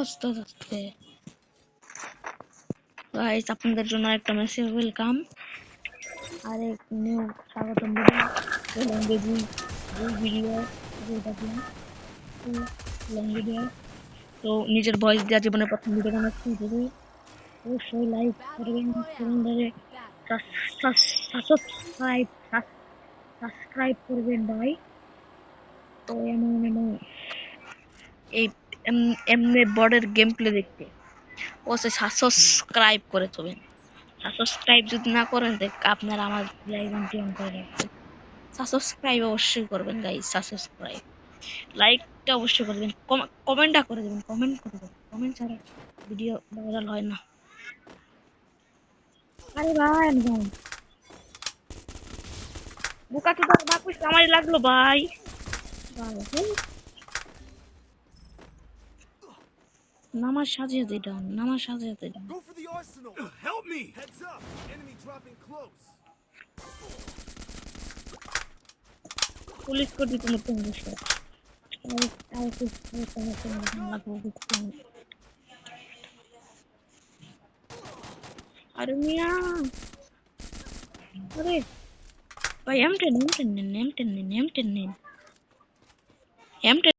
অবস্থা থাকতে গাইস আপনাদের জন্য একটা মেসেজ ওয়েলকাম আরে নিউ স্বাগতম ভিডিও ল্যাঙ্গুয়েজি ভিডিও যেটা দিন ল্যাঙ্গুয়েজ তো নিজের ভয়েস দেওয়া জীবনের প্রথম ভিডিও বানাচ্ছি যদি অবশ্যই লাইক করবেন চ্যানেলে সাবস্ক্রাইব করবেন ভাই তো এমন এই এমনি বর্ডের গেম প্লে দেখতে অবশ্যই সাবস্ক্রাইব করে দেবেন সাবস্ক্রাইব যদি না করেন দেখ আপনারা আমার লাইভ জয়েন করে রাখবেন সাবস্ক্রাইব অবশ্যই করবেন গাইস সাবস্ক্রাইব লাইকটা অবশ্যই করবেন কমেন্টটা করে দেবেন কমেন্ট করে দেবেন কমেন্ট ছাড়া ভিডিও ভাইরাল হয় না আরে ভাই একদম বুকা তো বাকুস আমারই লাগলো ভাই নামাজ সাজিয়ে দিলাম নামাজ সাজিয়ে দিলাম পুলিশ কোটি তুমি পুলিশ আরে মিয়া আরে ভাই M10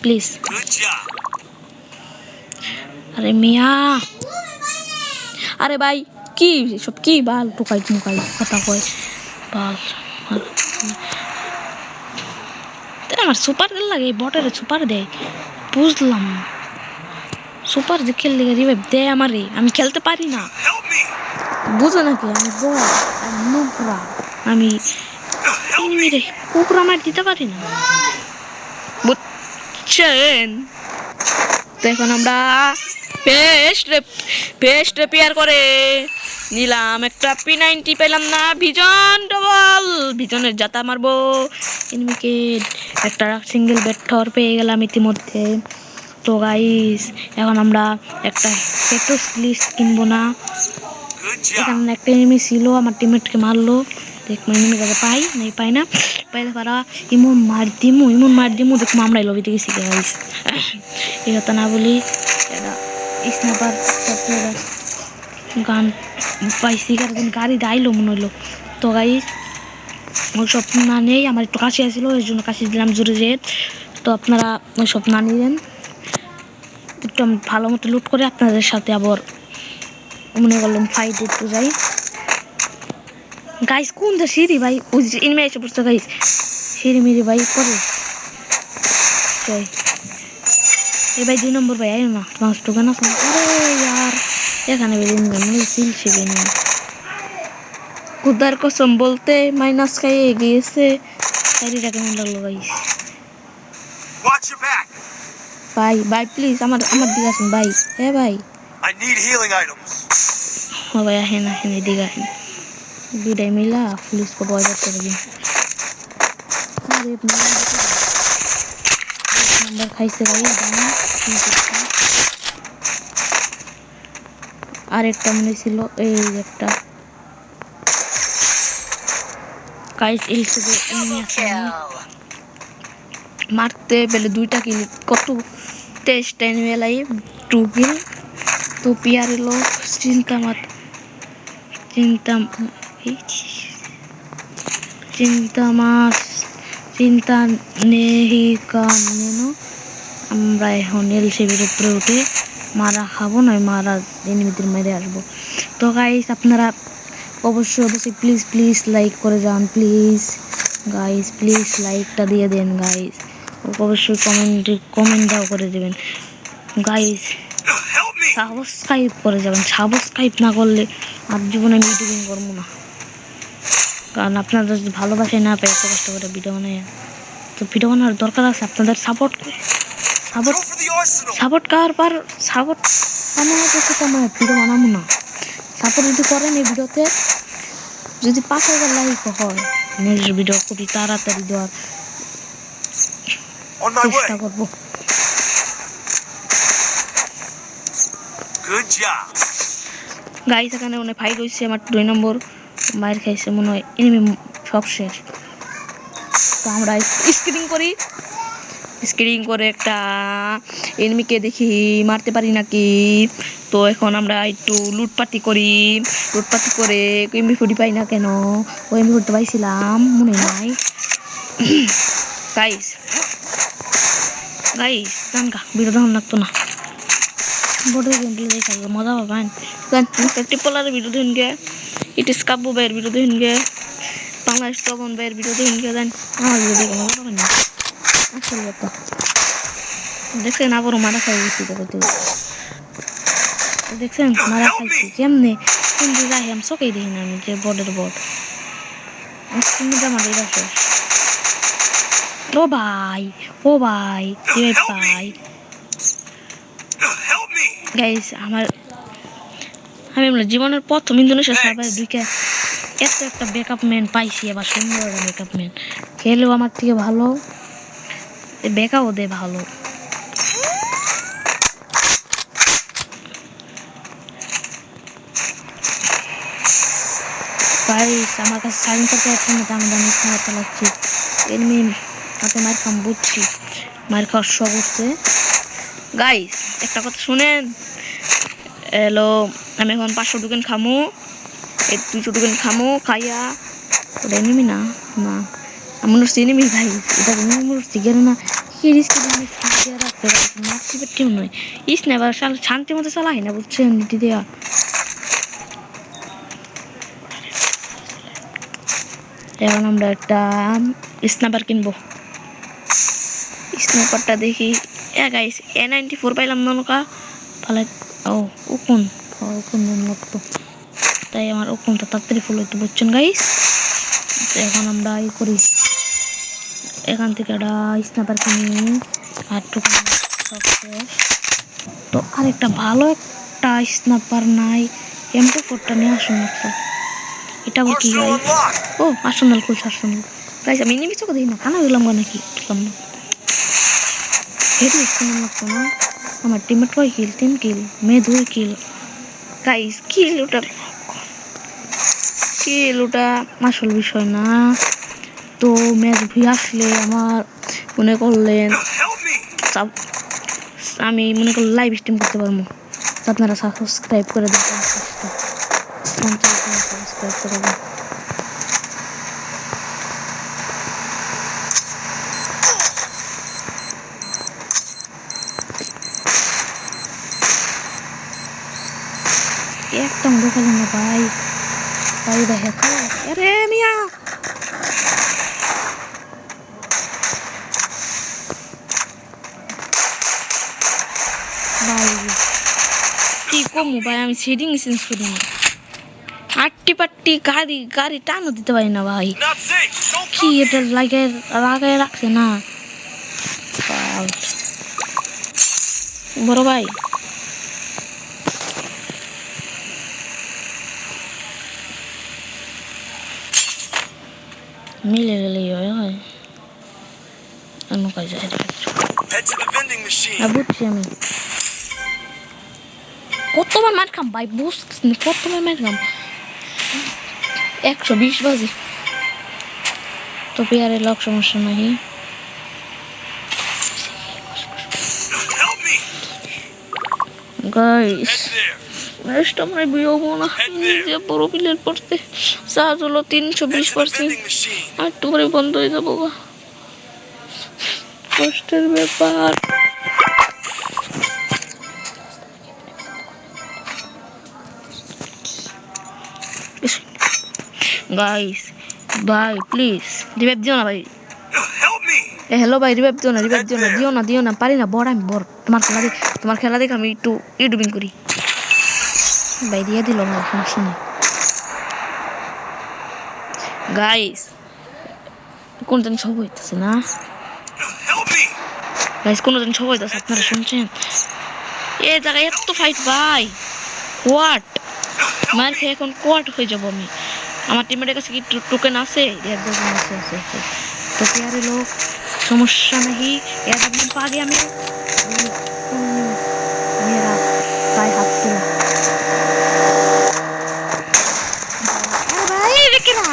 প্লিজ আরে মিয়া আরে ভাই কি সব কি বাল টুকাই কথা কয় বাল আমার সুপার লাগে বটের সুপার দেয় বুঝলাম সুপার যে খেললে রিভাইভ দেয় আমারে আমি খেলতে পারি না বুঝো নাকি আমি নুবরা আমি কুকুর আমার দিতে পারি না বুঝছেন তো এখন আমরা পেস্ট রিপেয়ার করে নিলাম একটা P90 পেলাম না ভিজনের জাতা মারবো এনিমিকে একটা সিঙ্গেল বেটর পেয়ে গেলাম ইতিমধ্যে তো গাইস এখন আমরা একটা স্ট্যাটাস লিস্ট কিনবো না এখানে একটা এনিমি ছিল আমার টিমমেটকে মারলো দেখো এনিমি কাছে পাই না পাইলে পারা ইমন মার দিমু দেখো আমরাই লবিতে গেছি গাইস এই কথা না বলি এটা স্নাইপার গান পাইছি কারণ গাড়ি দাইলো মনে হইলো তো গাইস ওই সব না নেই আমার একটু কাশি আসছিল এর জন্য কাশি দিলাম জোরে রেট তো আপনারা ওই সব না নিলেন একটু আমি ভালো মতো লুট করে আপনাদের সাথে আবার মনে করলাম ফাইট একটু যাই গাইস কোন দা সিঁড়ি ভাই ওই ইনমে এসে পড়ছে গাইস সিঁড়ি মেরি ভাই করে এই ভাই 2 নম্বর ভাই আয় না 5 টাকা না আরে यार এখানে বেরিয়ে নিলাম সিল ছিবে না খুদার কসম বলতে মাইনাস খাইয়ে গিয়েছে চারিটা কেমন লাগলো গাইস ভাই প্লিজ আমার দিকে আসুন ভাই হ্যাঁ ভাই I need healing items ও ভাই হেনা দিকে আসেন দুটাই মিলা পুলিশ को বয় করতে দিন আরে নাম্বার খাইছে ভাই জানা আরেকটা মনে ছিল এই একটা গাইস এই শুধু মারতে পেলে 2টা কিল কত টেস্ট এনিমি লাইভ 2 কিল তো प्यारे लोग चिंता नहीं करना আমরা এখন এলসিবির উপরে উঠে মারা খাবো নয় মারা এনিমিদের মেরে আসবো তো গাইস আপনারা অবশ্যই প্লিজ লাইক করে যান প্লিজ গাইস প্লিজ লাইকটা দিয়ে দেন গাইস অবশ্যই কমেন্টটাও করে দিবেন গাইস সাবস্ক্রাইব করে যাবেন। সাবস্ক্রাইব না করলে আর জীবনে আমি ভিডিও করবো না, কারণ আপনারা যদি ভালোবাসায় না পাই এত কষ্ট করে ভিডিও বানাই, তো ভিডিও বানানোর দরকার আছে আপনাদের সাপোর্ট সাপোর্ট সাপোর্ট করার পর সাপোর্ট বানানোর পর তো আমার ভিডিও বানাবো না। সাপোর্ট যদি করেন এই ভিডিওতে যদি 5,000 লাইক হয় নেক্সট ভিডিও খুবই তাড়াতাড়ি দেওয়ার চেষ্টা করবো। গাইস এখানে মনে ফাইট হয়েছে, আমার 2 নম্বর মায়ের খাইছে মনে হয়, এনিমি সব শেষ। তো আমরা স্ক্রিনিং করে একটা এনিমিকে দেখি মারতে পারি নাকি। তো এখন আমরা একটু লুটপাটি করে এমবি40 পাই না কেন, ওই এমবি40 পাইছিলাম মনে নাই। গাইস জানকা ভিডিও তখন লাগতো না, বোর্ডের গেম প্লে দেখা মজা পাবেন। ট্রিপলারের ভিডিও দেখুন গে, ইটিস কাব্বু ভাইয়ের ভিডিও দেখুন গে, বাংলাদেশ টবন ভাইয়ের ভিডিও দেখুন গে, দেন আমার ভিডিও দেখে মজা পাবেন না। আসলে ব্যাপার দেখছেন আবারও মারা খাই গেছি, দেখছেন মারা খাইছি কেমনে, কিন্তু যাই আমি চোখেই দেখি না আমি যে বোর্ডের বোর্ড আমার এটা শেষ। ও ভাই ভাই গাইস আমি জীবনের প্রথম ইন্দোনেশিয়া সার্ভারে ঢুকে এত একটা ব্যাকআপ ম্যান পাইছি, আবার সুন্দর একটা ব্যাকআপ ম্যান, খেলেও আমার থেকে ভালো, ব্যাকআপও দেয় ভালো। গাইস আমার কাছে সাইলেন্সার আছে না, আমি দামি খাওয়াতে লাগছি, এমনি হাতে মার খাম বুঝছি, মার খাওয়ার শখ উঠছে। গাইস একটা কথা শুনেন, হ্যালো আমি এখন 500 টোকেন খামু, 200 টোকেন খামু, খাইয়া ওটা এনিমি না আমি মনে হচ্ছে এনিমি গাইস, এটা এনিমি মনে হচ্ছে গেল না কি রিস্ক রাখতে মারছি পেটি মনে হয় স্নাইপার শান্তি মতো চালাই না বুঝছেন, নীতি দেওয়া। এখন আমরা একটা স্নাইপার কিনবো, স্নাইপারটা দেখি গাইস A94 পাইলাম না নৌকা পালাই। ও উকুন লাগতো, তাই আমার উকুনটা তাড়াতাড়ি ফুল হইতে বুঝছেন গাইস। এখন আমরা করি এখান থেকে একটা স্নাইপার কিনি, আর তো আরেকটা ভালো একটা স্নাইপার নাই, M24টা নিয়ে আসুন একটা, এটা কি গাইস, ও আর্সেনাল গাইস আমি এনিমি চোখে দেখি না, কানা গেলাম নাকি না। আমার টিমমেট 6 কিল 3 কিল মেয়ে 2 কিল। গাইস কিল ওটা আসল বিষয় না, তো ম্যাচ ভি আসলে আমার মনে করলেন আমি মনে করলে লাইভ স্ট্রিম করতে পারবো, আপনারা সাবস্ক্রাইব করে দেবেন, সাবস্ক্রাইব করে দেবেন। একদম দেখালেন না ভাই দেখে তো আরে মিয়া ভাই কি কমু ভাই, আমি সেটিং চেঞ্জ করি না, আটটি পাট্টি গাড়ি টানও দিতে পারি না ভাই, কি এটা লাগায় রাখছে না বড় ভাই। মিলে গেলেই হয় অন্য কাজে বুঝছি আমি কতবার মার খাম ভাই, বুঝছি কতবার মার খাম, 120 বাজে তো পেয়ারে লক সমস্যা নাই। গাইস ম্যাচটা মানে বিয়োগ না, যে বড় প্লেয়ার পড়তে চার্জ হলো 320%, আর একটু করে বন্ধ হয়ে যাবো, কষ্টের ব্যাপার। গাইস ভাই প্লিজ রিভাইভ দিও না ভাই, হ্যালো ভাই রিভাইভ দিও না পারি না, বড় আমি বড় তোমার তোমার খেলা দেখে আমি একটু ইউটিউবিং করি। ভাই দিয়ে দিল না, সমস্যা নেই। গাইস কোন দিন সব হইতেছে না গাইস, কোন দিন সব হইতেছে, আপনারা শুনছেন? এ জায়গায় এত ফাইট ভাই, কোয়াট মার খেয়ে এখন কোয়াট হয়ে যাবো আমি। আমার টিমের কাছে কি টোকেন আছে? আছে তো প্যারে লোক, সমস্যা নাহি। এর আগে আমি মেরা গায়ে হাত তোলা। আরে ভাই এটা কেডা?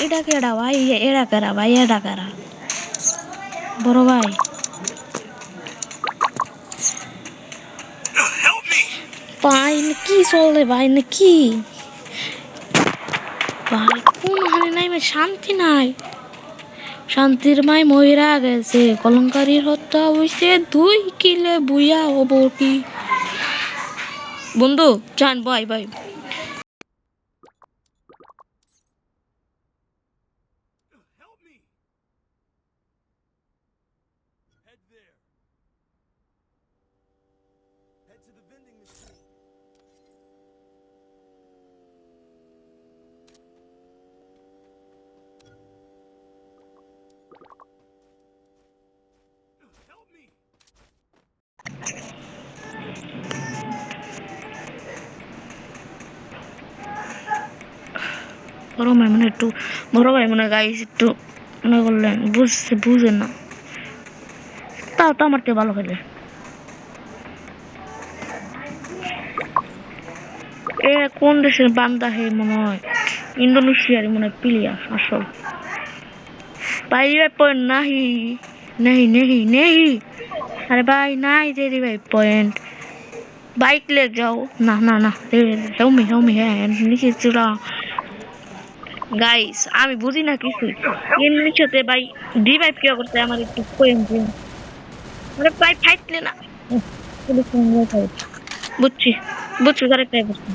এটা কেডা ভাই? এরা কারা ভাই? এরা কারা বড় ভাই? ভাই কি চলে ভাই নাকি ভাই? কোন হানে নাই, শান্তি নাই। শান্তির মাই মহিরা গেছে, কলঙ্কারীর হত্যা হইছে, 2 কিলে বুইয়া হবো কি? বন্ধু জান ভাই ভাই বড় ভাই মনে একটু, বড় ভাই মনে গাইস একটু মনে করলেন, বুঝেন না। তাও তো আমার থেকে ভালো খেলে। এ কোন দেশের বান্দা হে? মনে হয় ইন্দোনেশিয়ার মনে হয় প্লেয়ার আসল। ভাই পয়েন্ট নাহি নেহি নেহি নেহি। আরে ভাই নাই যে রে ভাই পয়েন্ট। বাইক ले जाओ না না না, help me হ্যাঁ নিচে চলা। গাইস আমি বুঝি না কিছু, ইন্দোনেশিয়াতে ভাই রিভাইভ কে করতে আমার একটু পয়েন্ট দিন। আরে ভাই ফাইটলে না, বুঝছি বুঝছি তারে ট্রাই করছি।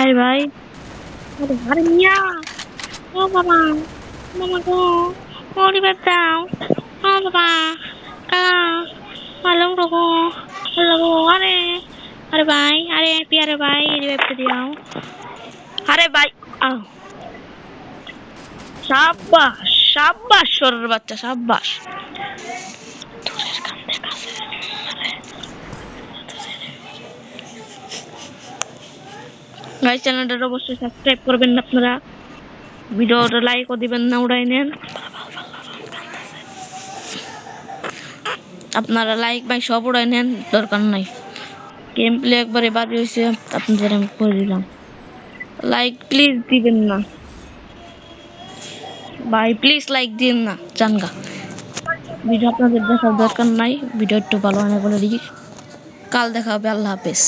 আরে ভাই, আরে আরে মিয়া, ও বাবা, মামা গো, ও রিভাইভ দাও, ও বাবা, হ্যালো গো, হ্যালো গো, আরে আরে ভাই, আরে পিয়ারে ভাই রিভাইভ দিও। আরে ভাই সাব্বাস সাব্বাস সরের বাচ্চা সাব্বাস। গাইস চ্যানেলটা অবশ্যই সাবস্ক্রাইব করবেন না আপনারা, ভিডিওটা লাইকও দিবেন না, উড়াই নেন আপনারা, লাইক ভাই সব উড়াই নেন, দরকার নাই। গেম প্লে একবারে বাজে হয়েছে, আপনাদের আমি করে দিলাম। লাইক প্লিজ দিবেন না ভাই, প্লিজ লাইক দিন না, জানগা। ভিডিও আপনাদের দেখার দরকার নাই, ভিডিও একটু ভালো হয় না বলে দিই। কাল দেখা হবে, আল্লাহ হাফেজ।